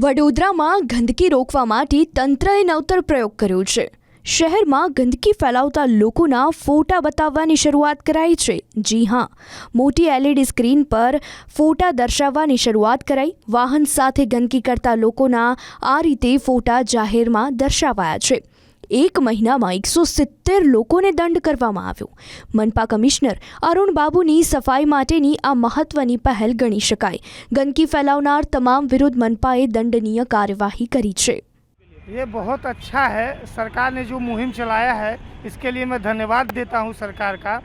વડોદરામાં ગંદકી રોકવા માટે તંત્રએ નવતર પ્રયોગ કર્યો છે। શહેરમાં ગંદકી ફેલાવતા લોકોના ફોટા બતાવવાની શરૂઆત કરાઈ છે। જી હા, મોટી LED સ્ક્રીન પર ફોટા દર્શાવવાની શરૂઆત કરાઈ। વાહન સાથે ગંદકી કરતા લોકોના આ રીતે ફોટા જાહેરમાં દર્શાવાયા છે। એક મહિનામાં 170 લોકોને દંડ કરવામાં આવ્યો। મનપા કમિશનર અરુણ બાબુની સફાઈ માટેની આ મહત્વની પહેલ ગણી શકાય। ગંદકી ફેલાવનાર તમામ વિરુદ્ધ મનપાએ દંડનીય कार्यवाही करी છે। ये बहुत अच्छा है। सरकार ने जो मुहिम चलाया है इसके लिए मैं धन्यवाद देता हूँ सरकार का।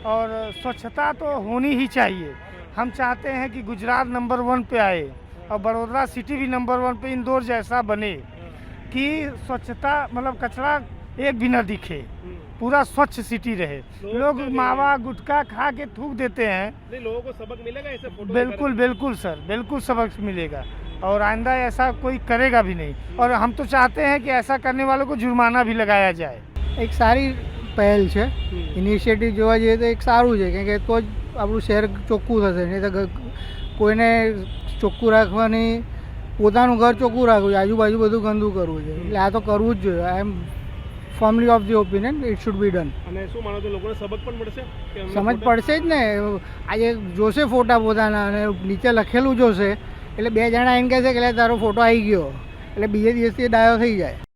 और स्वच्छता तो होनी ही चाहिए। हम चाहते हैं कि गुजरात नंबर 1 पे आए और बड़ौदा सिटी भी नंबर 1 पे इंदौर जैसा बने कि स्वच्छता मतलब कचरा एक भी न दिखे, पूरा स्वच्छ सिटी रहे। लोग मावा गुटखा खा के थूक देते हैं। नहीं, लोगों को सबक मिलेगा ऐसे फोटो? बिल्कुल बिल्कुल सर, बिल्कुल सबक मिलेगा और आइंदा ऐसा कोई करेगा भी नहीं। और हम तो चाहते हैं कि ऐसा करने वालों को जुर्माना भी लगाया जाए। एक सारी पहल है, इनिशिएटिव જોવા જઈએ તો એક સારું છે કે તો જ આપણું શહેર ચોખ્ખું થશે। નહીં તો કોઈને ચોખ્ખું રાખવાની, પોતાનું ઘર ચોખ્ખું રાખવું છે, આજુબાજુ બધું ગંદુ કરવું છે, એટલે આ તો કરવું જ જોઈએ। I am firmly of the opinion it should be done. અને શું માનો છો, લોકોને સબક પણ મળશે? સમજ પડશે જ ને। આજે જોશે ફોટા પોતાના અને નીચે લખેલું જોશે એટલે બે જણા એમ કહે છે કે તારો ફોટો આવી ગયો એટલે બીજે દિવસથી ડાયો થઈ જાય।